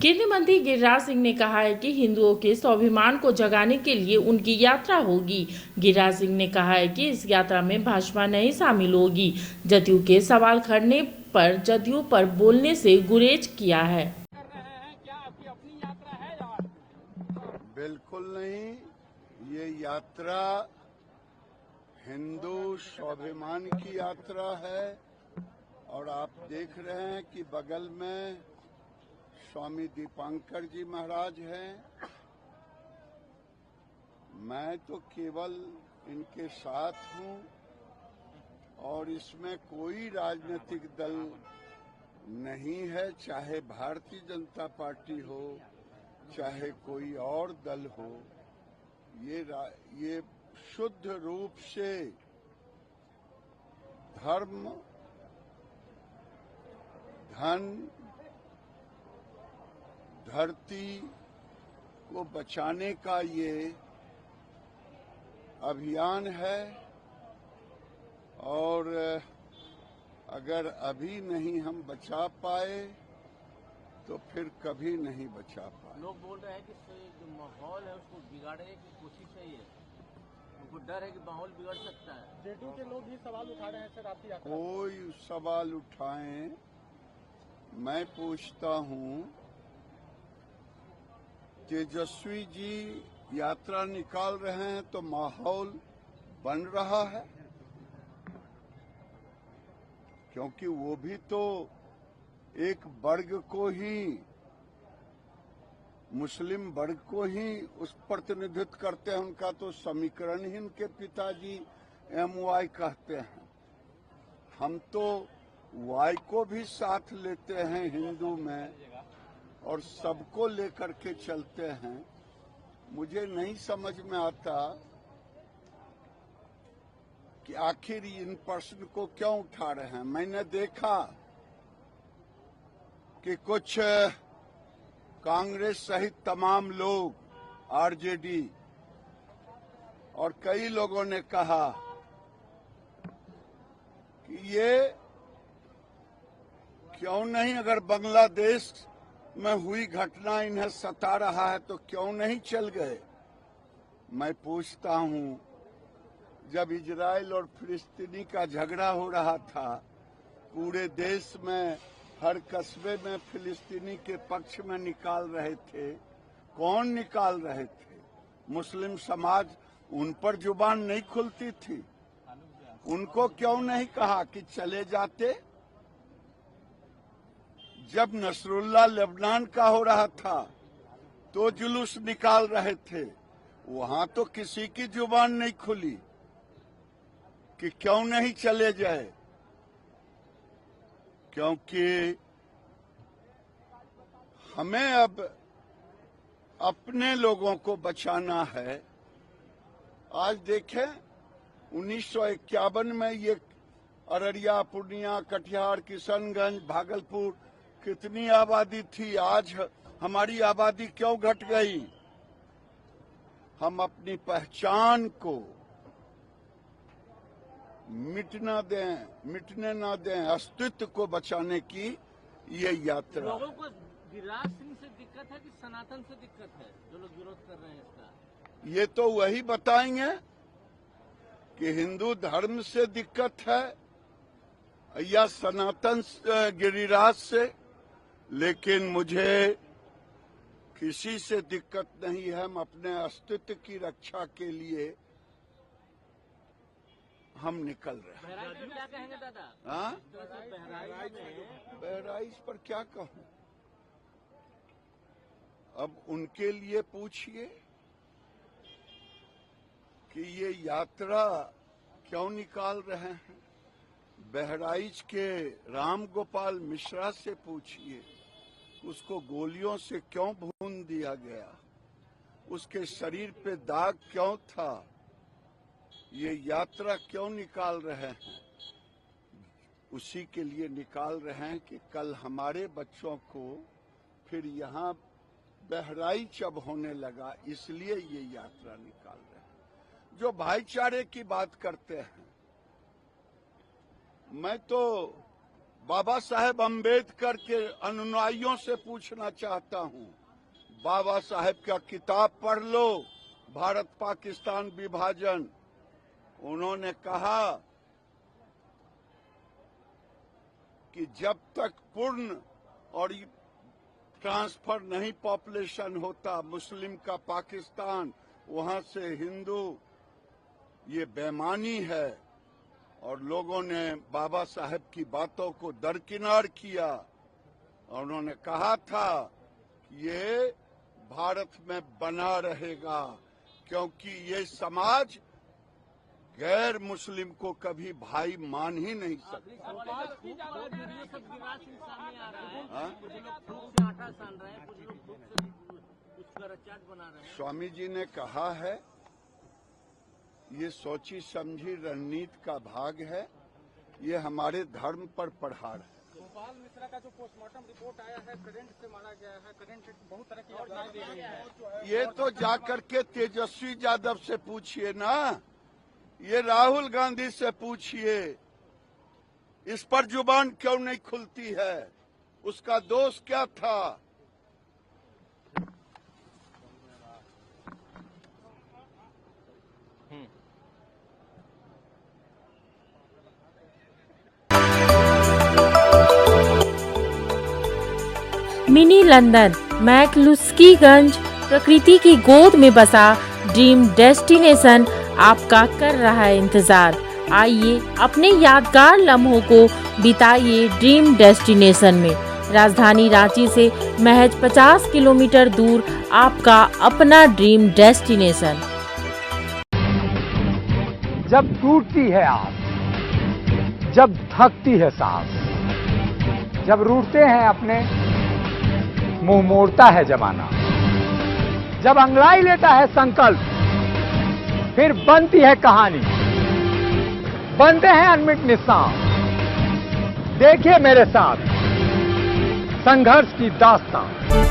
केंद्रीय मंत्री गिरिराज सिंह ने कहा है कि हिंदुओं के स्वाभिमान को जगाने के लिए उनकी यात्रा होगी। गिरिराज सिंह ने कहा है कि इस यात्रा में भाजपा नहीं शामिल होगी। जदयू के सवाल करने पर जदयू पर बोलने से गुरेज किया है। क्या आपकी अपनी यात्रा है या? बिल्कुल नहीं, ये यात्रा हिंदू स्वाभिमान की यात्रा है और आप देख रहे हैं कि बगल में स्वामी दीपांकर जी महाराज हैं। मैं तो केवल इनके साथ हूं और इसमें कोई राजनीतिक दल नहीं है, चाहे भारतीय जनता पार्टी हो चाहे कोई और दल हो। ये शुद्ध रूप से धर्म, धन, धरती को बचाने का ये अभियान है और अगर अभी नहीं हम बचा पाए तो फिर कभी नहीं बचा पाए। लोग बोल रहे हैं कि जो माहौल है उसको बिगाड़ने की कोशिश है, ये उनको डर है कि माहौल बिगड़ सकता है। जेडीयू के लोग भी सवाल उठा रहे हैं सर आपकी यात्रा। कोई सवाल उठाएं, मैं पूछता हूं, तेजस्वी जी यात्रा निकाल रहे हैं तो माहौल बन रहा है, क्योंकि वो भी तो एक वर्ग को ही, मुस्लिम वर्ग को ही उस प्रतिनिधित्व करते हैं। उनका तो समीकरण ही उनके पिताजी MY कहते हैं। हम तो Y को भी साथ लेते हैं हिंदू में और सबको लेकर के चलते हैं। मुझे नहीं समझ में आता कि आखिर इन प्रश्न को क्यों उठा रहे हैं। मैंने देखा कि कुछ कांग्रेस सहित तमाम लोग, RJD और कई लोगों ने कहा कि ये क्यों नहीं, अगर बांग्लादेश में हुई घटना इन्हें सता रहा है तो क्यों नहीं चल गए। मैं पूछता हूं, जब इजराइल और फिलिस्तीनी का झगड़ा हो रहा था, पूरे देश में हर कस्बे में फिलिस्तीनी के पक्ष में निकाल रहे थे। कौन निकाल रहे थे? मुस्लिम समाज। उन पर जुबान नहीं खुलती थी। उनको क्यों नहीं कहा कि चले जाते? जब नसरुल्लाह लेबनान का हो रहा था तो जुलूस निकाल रहे थे, वहां तो किसी की जुबान नहीं खुली कि क्यों नहीं चले जाए। क्योंकि हमें अब अपने लोगों को बचाना है। आज देखें, 1951 में ये अररिया, पूर्णिया, कटिहार, किशनगंज, भागलपुर कितनी आबादी थी। आज हमारी आबादी क्यों घट गई? हम अपनी पहचान को मिटने ना दें, अस्तित्व को बचाने की ये यात्रा। लोगों को गिरिराज सिंह से दिक्कत है कि सनातन से दिक्कत है, जो लोग विरोध कर रहे हैं इसका? ये तो वही बताएंगे कि हिंदू धर्म से दिक्कत है या सनातन गिरिराज से। लेकिन मुझे किसी से दिक्कत नहीं है। हम अपने अस्तित्व की रक्षा के लिए हम निकल रहे हैं। बहराइच में क्या कहेंगे दादा? हाँ, बहराइच बहराइच पर क्या कहूं? अब उनके लिए पूछिए कि ये यात्रा क्यों निकाल रहे हैं। बहराइच के राम गोपाल मिश्रा से पूछिए, उसको गोलियों से क्यों भून दिया गया, उसके शरीर पे दाग क्यों था, ये यात्रा क्यों निकाल रहे हैं। उसी के लिए निकाल रहे हैं कि कल हमारे बच्चों को फिर यहाँ बहराइच अब होने लगा, इसलिए ये यात्रा निकाल रहे हैं। जो भाईचारे की बात करते हैं, मैं तो बाबा साहेब अम्बेडकर के अनुयायियों से पूछना चाहता हूं, बाबा साहेब का किताब पढ़ लो, भारत पाकिस्तान विभाजन। उन्होंने कहा कि जब तक पूर्ण और ट्रांसफर नहीं पॉपुलेशन होता मुस्लिम का पाकिस्तान, वहां से हिंदू, ये बेईमानी है। और लोगों ने बाबा साहेब की बातों को दरकिनार किया। और उन्होंने कहा था कि ये भारत में बना रहेगा, क्योंकि ये समाज गैर मुस्लिम को कभी भाई मान ही नहीं सकता। स्वामी जी ने कहा है, ये सोची समझी रणनीति का भाग है, ये हमारे धर्म पर प्रहार है। गोपाल मिश्रा का जो पोस्टमार्टम रिपोर्ट आया है, करंट से मारा गया है, करंट बहुत तरह की योजनाएं दी गई है। ये तो जाकर के तेजस्वी यादव से पूछिए ना, ये राहुल गांधी से पूछिए, इस पर जुबान क्यों नहीं खुलती है, उसका दोष क्या था। मिनी लंदन मैक्लुस्कीगंज प्रकृति की गोद में बसा ड्रीम डेस्टिनेशन आपका कर रहा है इंतजार। आइए अपने यादगार लम्हों को बिताइए ड्रीम डेस्टिनेशन में। राजधानी रांची से महज 50 किलोमीटर दूर आपका अपना ड्रीम डेस्टिनेशन। जब टूटती है आस, जब थकती है सांस, जब रूठते हैं अपने, मुंह मोड़ता है जमाना, जब अंगड़ाई लेता है संकल्प, फिर बनती है कहानी, बनते हैं अनमिट निशान। देखिए मेरे साथ संघर्ष की दास्तान।